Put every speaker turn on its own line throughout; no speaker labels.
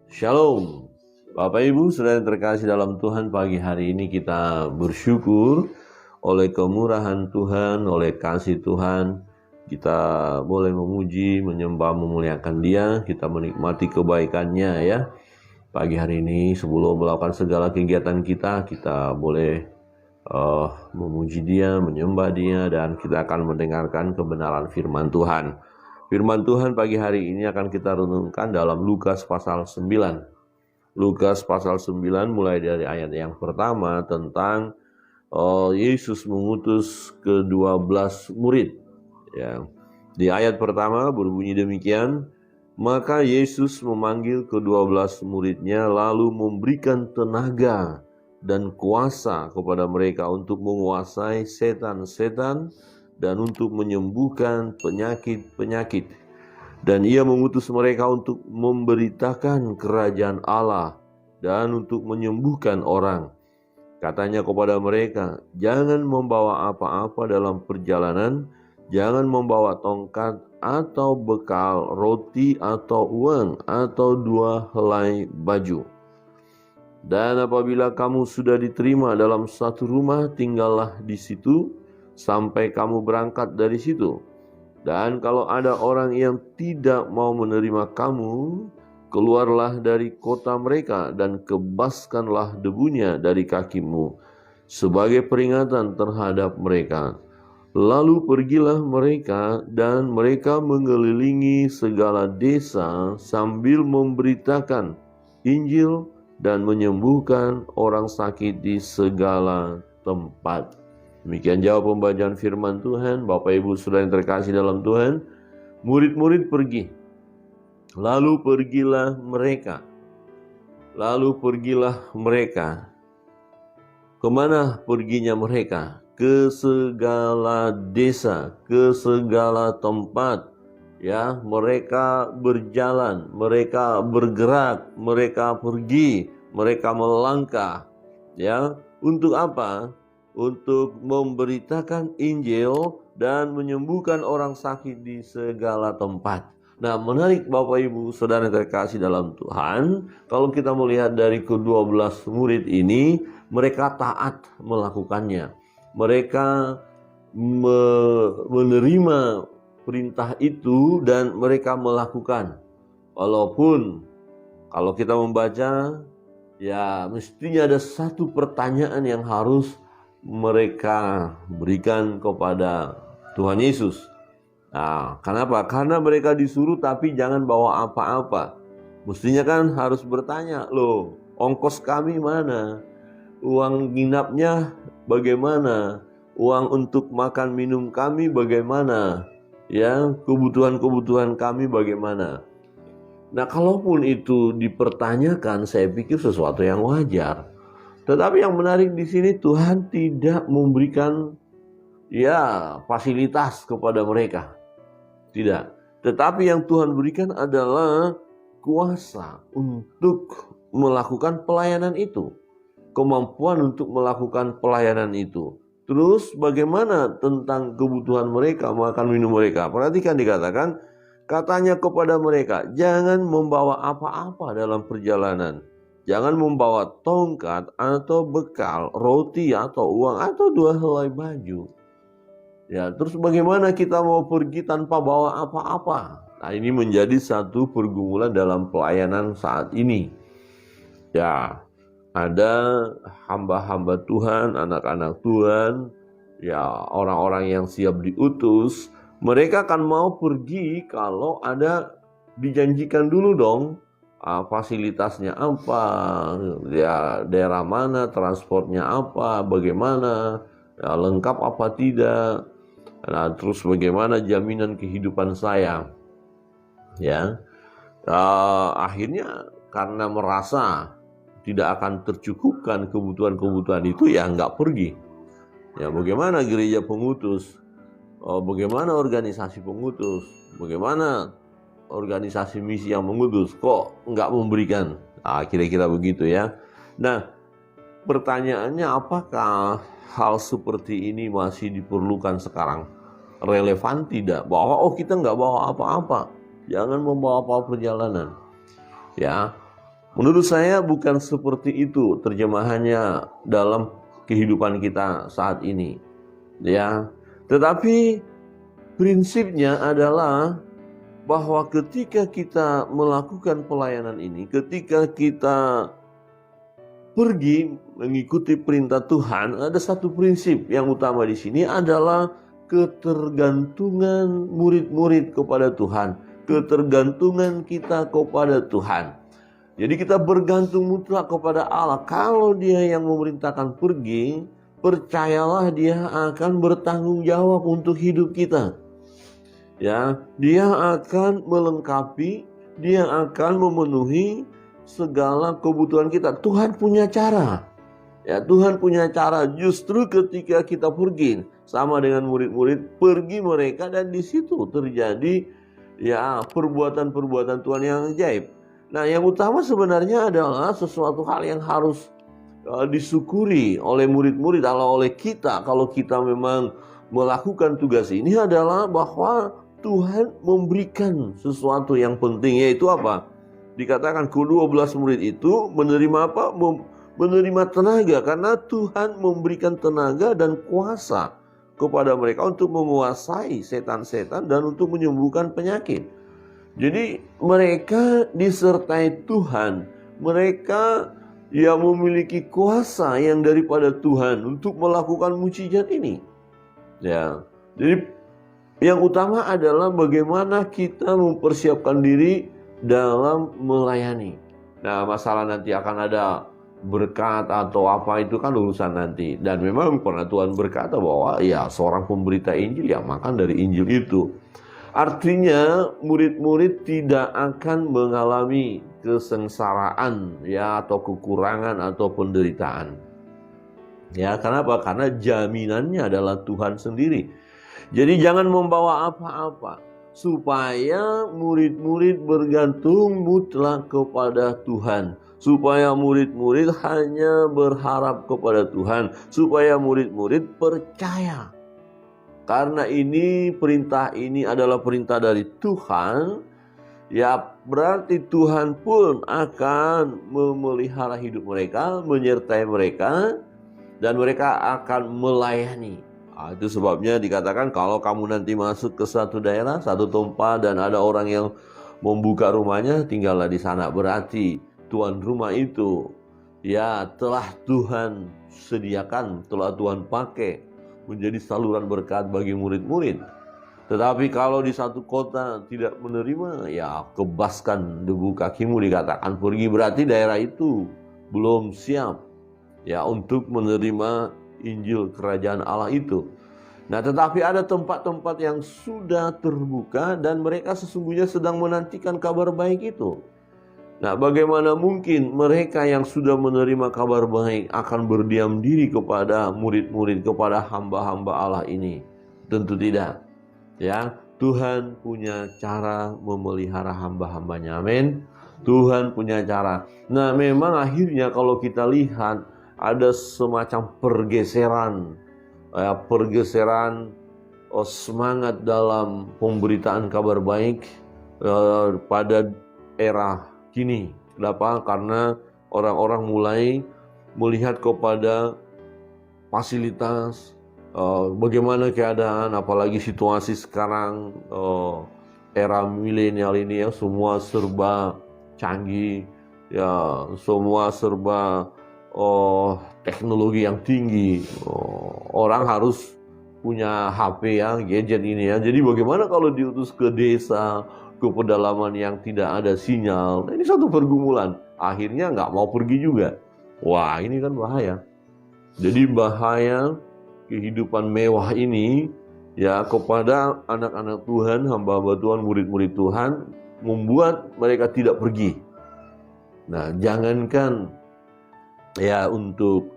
Shalom, Bapak Ibu saudara yang terkasih dalam Tuhan. Pagi hari ini kita bersyukur oleh kemurahan Tuhan, oleh kasih Tuhan. Kita boleh memuji, menyembah, memuliakan Dia. Kita menikmati kebaikannya ya. Pagi hari ini sebelum melakukan segala kegiatan kita boleh memuji Dia, menyembah Dia, dan kita akan mendengarkan kebenaran firman Tuhan. Firman Tuhan pagi hari ini akan kita renungkan dalam Lukas pasal 9. Lukas pasal 9 mulai dari ayat yang pertama tentang Yesus mengutus ke-12 murid. Ya. Di ayat pertama berbunyi demikian, maka Yesus memanggil ke-12 muridnya lalu memberikan tenaga dan kuasa kepada mereka untuk menguasai setan-setan dan untuk menyembuhkan penyakit-penyakit. Dan ia mengutus mereka untuk memberitakan kerajaan Allah dan untuk menyembuhkan orang. Katanya kepada mereka, jangan membawa apa-apa dalam perjalanan, jangan membawa tongkat atau bekal, roti atau uang, atau 2 helai baju. Dan apabila kamu sudah diterima dalam satu rumah, tinggallah di situ sampai kamu berangkat dari situ. Dan kalau ada orang yang tidak mau menerima kamu, keluarlah dari kota mereka dan kebaskanlah debunya dari kakimu sebagai peringatan terhadap mereka. Lalu pergilah mereka dan mereka mengelilingi segala desa sambil memberitakan Injil dan menyembuhkan orang sakit di segala tempat. Demikian jawab pembacaan firman Tuhan. Bapak Ibu saudara yang terkasih dalam Tuhan, murid-murid pergi. Lalu pergilah mereka. Kemana perginya mereka? Ke segala desa, ke segala tempat. Ya, mereka berjalan, mereka bergerak, mereka pergi, mereka melangkah. Ya, untuk apa? Untuk memberitakan Injil dan menyembuhkan orang sakit di segala tempat. Nah, menarik Bapak Ibu Saudara yang terkasih dalam Tuhan, kalau kita melihat dari ke-12 murid ini, mereka taat melakukannya. Mereka menerima perintah itu dan mereka melakukan. Walaupun kalau kita membaca, ya mestinya ada satu pertanyaan yang harus mereka berikan kepada Tuhan Yesus. Nah, kenapa? Karena mereka disuruh tapi jangan bawa apa-apa. Mestinya kan harus bertanya, loh, ongkos kami mana? Uang nginapnya bagaimana? Uang untuk makan minum kami bagaimana? Ya, kebutuhan-kebutuhan kami bagaimana? Nah, kalaupun itu dipertanyakan, saya pikir sesuatu yang wajar. Tetapi yang menarik di sini Tuhan tidak memberikan fasilitas kepada mereka. Tidak. Tetapi yang Tuhan berikan adalah kuasa untuk melakukan pelayanan itu. Kemampuan untuk melakukan pelayanan itu. Terus bagaimana tentang kebutuhan mereka, makan minum mereka? Perhatikan dikatakan, katanya kepada mereka, jangan membawa apa-apa dalam perjalanan. Jangan membawa tongkat atau bekal, roti atau uang atau 2 helai baju. Ya, terus bagaimana kita mau pergi tanpa bawa apa-apa? Nah, ini menjadi satu pergumulan dalam pelayanan saat ini. Ya, ada hamba-hamba Tuhan, anak-anak Tuhan, ya orang-orang yang siap diutus. Mereka akan mau pergi kalau ada dijanjikan dulu dong. Fasilitasnya apa, ya daerah mana, transportnya apa, bagaimana, ya, lengkap apa tidak, nah terus bagaimana jaminan kehidupan saya, ya. Akhirnya karena merasa tidak akan tercukupkan kebutuhan-kebutuhan itu, ya nggak pergi. Ya bagaimana gereja pengutus, bagaimana organisasi pengutus, bagaimana organisasi misi yang mengutus kok nggak memberikan. Nah, kira-kira begitu ya. Nah, pertanyaannya, apakah hal seperti ini masih diperlukan sekarang? Relevan tidak? Bahwa kita nggak bawa apa-apa, jangan membawa apa perjalanan. Ya, Menurut saya bukan seperti itu terjemahannya dalam kehidupan kita saat ini. Ya, tetapi prinsipnya adalah bahwa ketika kita melakukan pelayanan ini, ketika kita pergi mengikuti perintah Tuhan, ada satu prinsip yang utama di sini adalah ketergantungan murid-murid kepada Tuhan, ketergantungan kita kepada Tuhan. Jadi kita bergantung mutlak kepada Allah. Kalau Dia yang memerintahkan pergi, percayalah Dia akan bertanggung jawab untuk hidup kita. Ya, Dia akan melengkapi, Dia akan memenuhi segala kebutuhan kita. Tuhan punya cara. Ya, Tuhan punya cara. Justru ketika kita pergi sama dengan murid-murid, pergi mereka dan di situ terjadi ya perbuatan-perbuatan Tuhan yang ajaib. Nah, yang utama sebenarnya adalah sesuatu hal yang harus disyukuri oleh murid-murid, oleh kita kalau kita memang melakukan tugas ini adalah bahwa Tuhan memberikan sesuatu yang penting, yaitu apa? Dikatakan ke-12 murid itu menerima apa? Menerima tenaga, karena Tuhan memberikan tenaga dan kuasa kepada mereka untuk menguasai setan-setan dan untuk menyembuhkan penyakit. Jadi mereka disertai Tuhan, mereka yang memiliki kuasa yang daripada Tuhan untuk melakukan mukjizat ini. Ya, jadi yang utama adalah bagaimana kita mempersiapkan diri dalam melayani. Nah, masalah nanti akan ada berkat atau apa itu kan urusan nanti. Dan memang pernah Tuhan berkata bahwa ya seorang pemberita Injil ya makan dari Injil itu. Artinya murid-murid tidak akan mengalami kesengsaraan ya atau kekurangan atau penderitaan. Ya, kenapa? Karena jaminannya adalah Tuhan sendiri. Jadi jangan membawa apa-apa, supaya murid-murid bergantung mutlak kepada Tuhan. Supaya murid-murid hanya berharap kepada Tuhan. Supaya murid-murid percaya. Karena ini perintah ini adalah perintah dari Tuhan, ya berarti Tuhan pun akan memelihara hidup mereka, menyertai mereka, dan mereka akan melayani. Nah, itu sebabnya dikatakan kalau kamu nanti masuk ke satu daerah, satu tempat dan ada orang yang membuka rumahnya, tinggallah di sana. Berarti tuan rumah itu ya telah Tuhan sediakan, telah Tuhan pakai menjadi saluran berkat bagi murid-murid. Tetapi kalau di satu kota tidak menerima, ya kebaskan debu kakimu, dikatakan pergi. Berarti daerah itu belum siap ya untuk menerima Injil kerajaan Allah itu. Nah, tetapi ada tempat-tempat yang sudah terbuka dan mereka sesungguhnya sedang menantikan kabar baik itu. Nah, bagaimana mungkin mereka yang sudah menerima kabar baik akan berdiam diri kepada murid-murid, kepada hamba-hamba Allah ini? Tentu tidak. Ya, Tuhan punya cara memelihara hamba-hambanya. Amin. Tuhan punya cara. Nah, memang akhirnya kalau kita lihat ada semacam pergeseran, semangat dalam pemberitaan kabar baik pada era kini. Kenapa? Karena orang-orang mulai melihat kepada fasilitas, bagaimana keadaan, apalagi situasi sekarang, era milenial ini ya, semua serba canggih, ya semua serba teknologi yang tinggi. Orang harus punya HP ya, gadget ini ya. Jadi bagaimana kalau diutus ke desa, ke pedalaman yang tidak ada sinyal? Nah, ini satu pergumulan. Akhirnya nggak mau pergi juga. Wah, ini kan bahaya. Jadi bahaya kehidupan mewah ini ya kepada anak-anak Tuhan, hamba-hamba Tuhan, murid-murid Tuhan, membuat mereka tidak pergi. Nah, jangankan ya untuk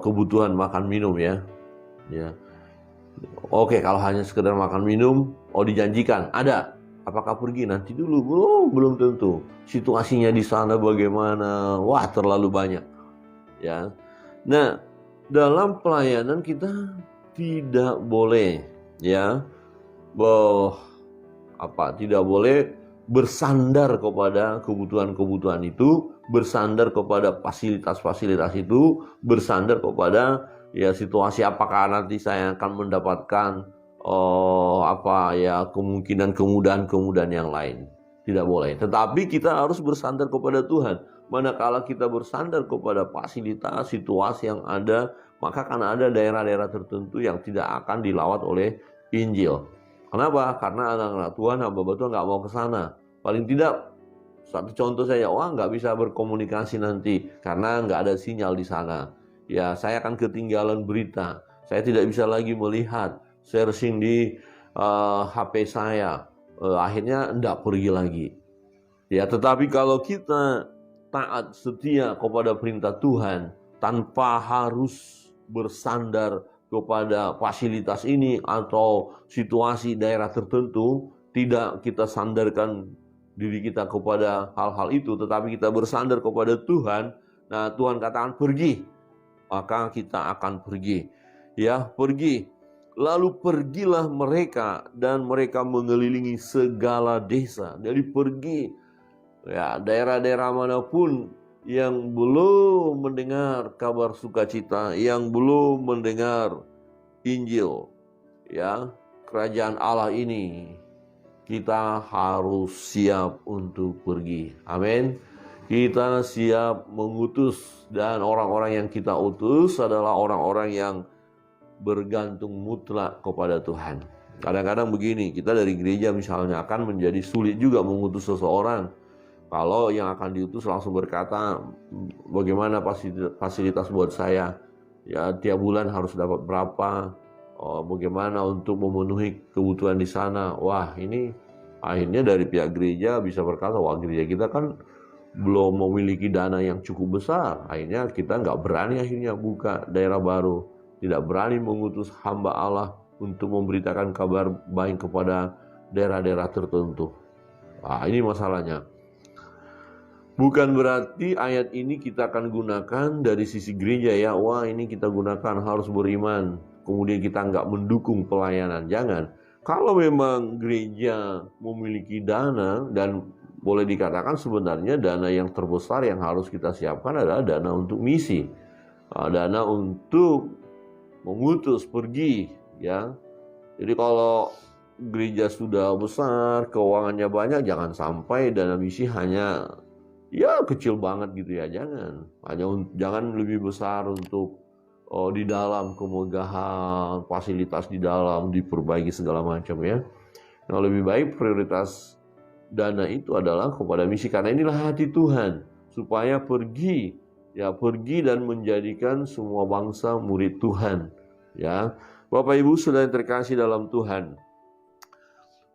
kebutuhan makan minum ya. Oke, kalau hanya sekedar makan minum, dijanjikan ada. Apakah pergi nanti dulu? Belum tentu. Situasinya di sana bagaimana? Wah, terlalu banyak. Ya. Nah, dalam pelayanan kita tidak boleh ya tidak boleh bersandar kepada kebutuhan-kebutuhan itu, bersandar kepada fasilitas-fasilitas itu, bersandar kepada ya situasi apakah nanti saya akan mendapatkan kemungkinan kemudahan-kemudahan yang lain. Tidak boleh. Tetapi kita harus bersandar kepada Tuhan. Manakala kita bersandar kepada fasilitas, situasi yang ada, maka akan ada daerah-daerah tertentu yang tidak akan dilawat oleh Injil. Kenapa? Karena anak-anak Tuhan, hamba Tuhan nggak mau ke sana. Paling tidak, satu contoh saja, nggak bisa berkomunikasi nanti karena nggak ada sinyal di sana. Ya, saya akan ketinggalan berita. Saya tidak bisa lagi melihat, searching di HP saya. Akhirnya nggak pergi lagi. Ya, tetapi kalau kita taat setia kepada perintah Tuhan tanpa harus bersandar kepada fasilitas ini atau situasi daerah tertentu, tidak kita sandarkan diri kita kepada hal-hal itu, tetapi kita bersandar kepada Tuhan. Nah, Tuhan katakan pergi, maka kita akan pergi. Ya, pergi. Lalu pergilah mereka dan mereka mengelilingi segala desa. Jadi pergi, ya, daerah-daerah manapun yang belum mendengar kabar sukacita, yang belum mendengar Injil, ya, kerajaan Allah ini, kita harus siap untuk pergi. Amin. Kita siap mengutus, dan orang-orang yang kita utus adalah orang-orang yang bergantung mutlak kepada Tuhan. Kadang-kadang begini, kita dari gereja misalnya akan menjadi sulit juga mengutus seseorang. Kalau yang akan diutus langsung berkata, bagaimana fasilitas buat saya? Ya, tiap bulan harus dapat berapa? Bagaimana untuk memenuhi kebutuhan di sana? Wah, ini akhirnya dari pihak gereja bisa berkata, wah, gereja kita kan belum memiliki dana yang cukup besar. Akhirnya kita nggak berani akhirnya buka daerah baru. Tidak berani mengutus hamba Allah untuk memberitakan kabar baik kepada daerah-daerah tertentu. Nah, ini masalahnya. Bukan berarti ayat ini kita akan gunakan dari sisi gereja ya, wah ini kita gunakan harus beriman, kemudian kita nggak mendukung pelayanan. Jangan. Kalau memang gereja memiliki dana, dan boleh dikatakan sebenarnya dana yang terbesar yang harus kita siapkan adalah dana untuk misi, dana untuk mengutus pergi, ya. Jadi kalau gereja sudah besar, keuangannya banyak, jangan sampai dana misi hanya ya kecil banget gitu ya, jangan lebih besar untuk di dalam kemegahan, fasilitas di dalam diperbaiki segala macam ya. Nah, lebih baik prioritas dana itu adalah kepada misi, karena inilah hati Tuhan supaya pergi dan menjadikan semua bangsa murid Tuhan ya. Bapak Ibu Saudara yang terkasih dalam Tuhan,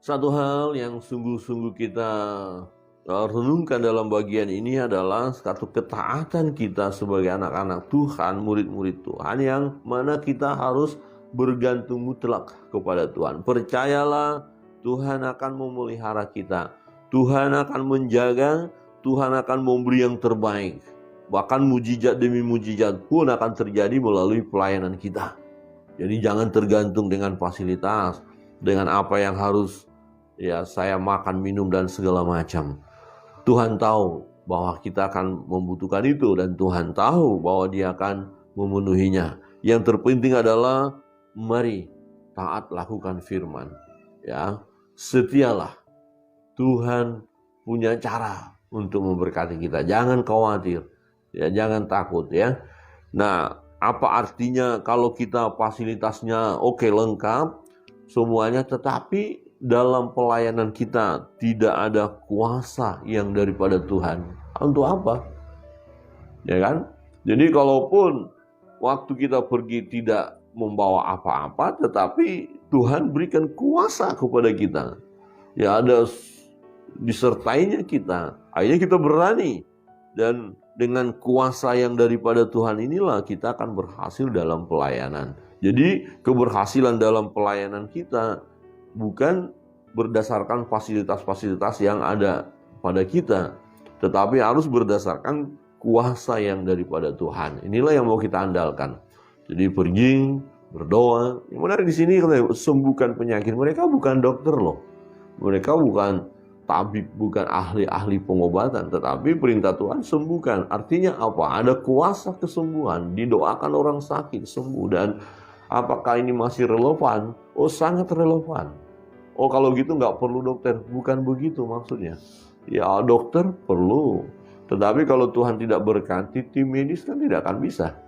satu hal yang sungguh-sungguh kita renungkan dalam bagian ini adalah satu ketaatan kita sebagai anak-anak Tuhan, murid-murid Tuhan, yang mana kita harus bergantung mutlak kepada Tuhan. Percayalah, Tuhan akan memelihara kita, Tuhan akan menjaga, Tuhan akan memberi yang terbaik. Bahkan mujizat demi mujizat pun akan terjadi melalui pelayanan kita. Jadi jangan tergantung dengan fasilitas, dengan apa yang harus ya saya makan, minum dan segala macam. Tuhan tahu bahwa kita akan membutuhkan itu, dan Tuhan tahu bahwa Dia akan memenuhinya. Yang terpenting adalah mari taat lakukan firman ya. Setialah, Tuhan punya cara untuk memberkati kita. Jangan khawatir ya, jangan takut ya. Nah, apa artinya kalau kita fasilitasnya oke, lengkap semuanya, tetapi dalam pelayanan kita tidak ada kuasa yang daripada Tuhan? Untuk apa? Ya kan? Jadi kalaupun waktu kita pergi tidak membawa apa-apa, tetapi Tuhan berikan kuasa kepada kita. Ya, ada disertainya kita. Akhirnya kita berani, dan dengan kuasa yang daripada Tuhan inilah kita akan berhasil dalam pelayanan. Jadi keberhasilan dalam pelayanan kita bukan berdasarkan fasilitas-fasilitas yang ada pada kita, tetapi harus berdasarkan kuasa yang daripada Tuhan. Inilah yang mau kita andalkan. Jadi pergi, berdoa. Yang menarik di sini, sembuhkan penyakit. Mereka bukan dokter loh. Mereka bukan tabib, bukan ahli-ahli pengobatan, tetapi perintah Tuhan sembuhkan. Artinya apa? Ada kuasa kesembuhan, didoakan orang sakit sembuh. Dan apakah ini masih relevan? Oh, sangat relevan. Oh, kalau gitu nggak perlu dokter. Bukan begitu maksudnya. Ya, dokter perlu. Tetapi kalau Tuhan tidak berkati, tim medis kan tidak akan bisa.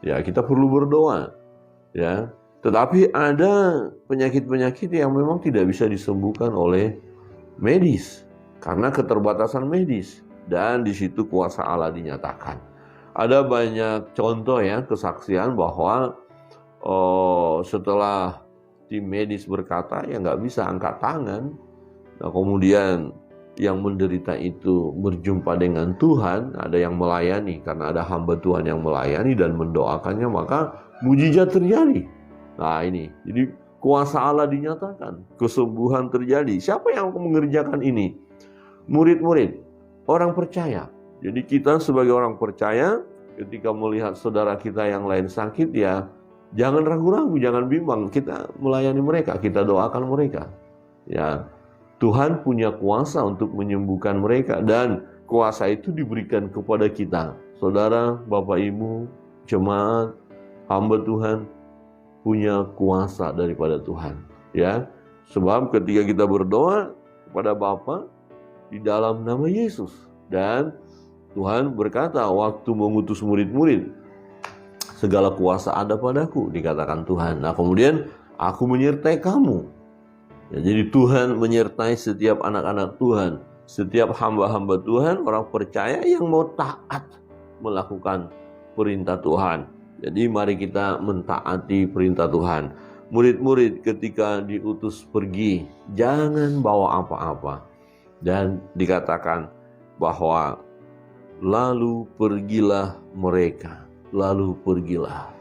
Ya, kita perlu berdoa. Ya, tetapi ada penyakit-penyakit yang memang tidak bisa disembuhkan oleh medis karena keterbatasan medis, dan di situ kuasa Allah dinyatakan. Ada banyak contoh ya, kesaksian bahwa setelah tim medis berkata ya nggak bisa angkat tangan, nah kemudian yang menderita itu berjumpa dengan Tuhan, ada yang melayani karena ada hamba Tuhan yang melayani dan mendoakannya, maka mujizat terjadi. Nah ini, jadi kuasa Allah dinyatakan, kesembuhan terjadi. Siapa yang mengerjakan ini? Murid-murid, orang percaya. Jadi kita sebagai orang percaya, ketika melihat saudara kita yang lain sakit, ya jangan ragu-ragu, jangan bimbang. Kita melayani mereka, kita doakan mereka. Ya, Tuhan punya kuasa untuk menyembuhkan mereka, dan kuasa itu diberikan kepada kita. Saudara, Bapak, Ibu, jemaat, hamba Tuhan punya kuasa daripada Tuhan. Ya, sebab ketika kita berdoa kepada Bapa di dalam nama Yesus, dan Tuhan berkata waktu mengutus murid-murid, segala kuasa ada padaku, dikatakan Tuhan. Nah kemudian aku menyertai kamu. Ya, jadi Tuhan menyertai setiap anak-anak Tuhan, setiap hamba-hamba Tuhan, orang percaya yang mau taat melakukan perintah Tuhan. Jadi mari kita mentaati perintah Tuhan. Murid-murid ketika diutus pergi, jangan bawa apa-apa. Dan dikatakan bahwa lalu pergilah mereka, lalu pergilah.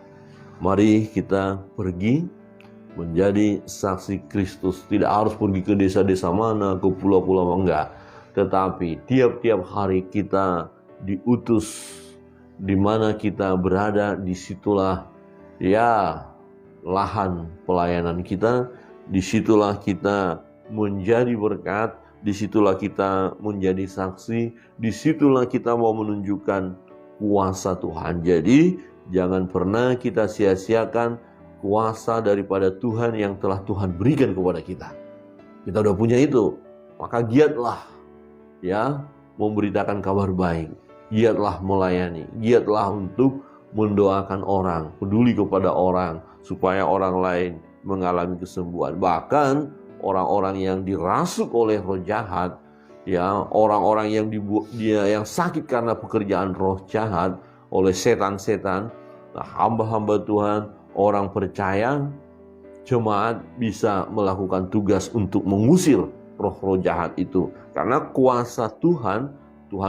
Mari kita pergi menjadi saksi Kristus. Tidak harus pergi ke desa-desa mana, ke pulau-pulau, enggak. Tetapi tiap-tiap hari kita diutus, di mana kita berada, disitulah ya lahan pelayanan kita, disitulah kita menjadi berkat, disitulah kita menjadi saksi, disitulah kita mau menunjukkan kuasa Tuhan. Jadi jangan pernah kita sia-siakan kuasa daripada Tuhan yang telah Tuhan berikan kepada kita. Kita udah punya itu, maka giatlah ya memberitakan kabar baik, giatlah melayani, giatlah untuk mendoakan orang, peduli kepada orang supaya orang lain mengalami kesembuhan. Bahkan orang-orang yang dirasuk oleh roh jahat, ya orang-orang yang yang sakit karena pekerjaan roh jahat oleh setan-setan, nah hamba-hamba Tuhan, orang percaya, jemaat bisa melakukan tugas untuk mengusir roh-roh jahat itu. Karena kuasa Tuhan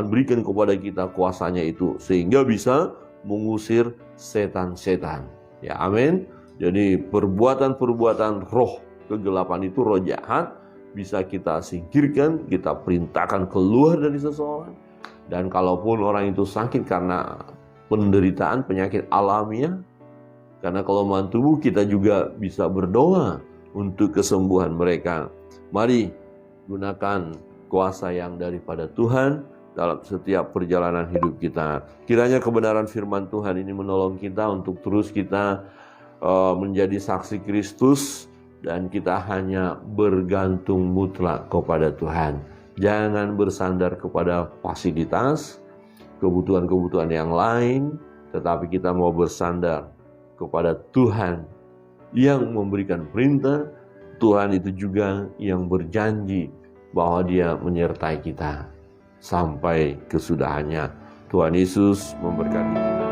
berikan kepada kita kuasanya itu, sehingga bisa mengusir setan-setan. Ya, amin. Jadi perbuatan-perbuatan roh kegelapan itu, roh jahat, bisa kita singkirkan, kita perintahkan keluar dari seseorang. Dan kalaupun orang itu sakit karena penderitaan, penyakit alamiah, karena kelemahan tubuh, kita juga bisa berdoa untuk kesembuhan mereka. Mari gunakan kuasa yang daripada Tuhan dalam setiap perjalanan hidup kita. Kiranya kebenaran firman Tuhan ini menolong kita untuk terus kita menjadi saksi Kristus, dan kita hanya bergantung mutlak kepada Tuhan. Jangan bersandar kepada fasilitas, kebutuhan-kebutuhan yang lain, tetapi kita mau bersandar kepada Tuhan yang memberikan perintah. Tuhan itu juga yang berjanji bahwa Dia menyertai kita sampai kesudahannya. Tuhan Yesus memberkati kita.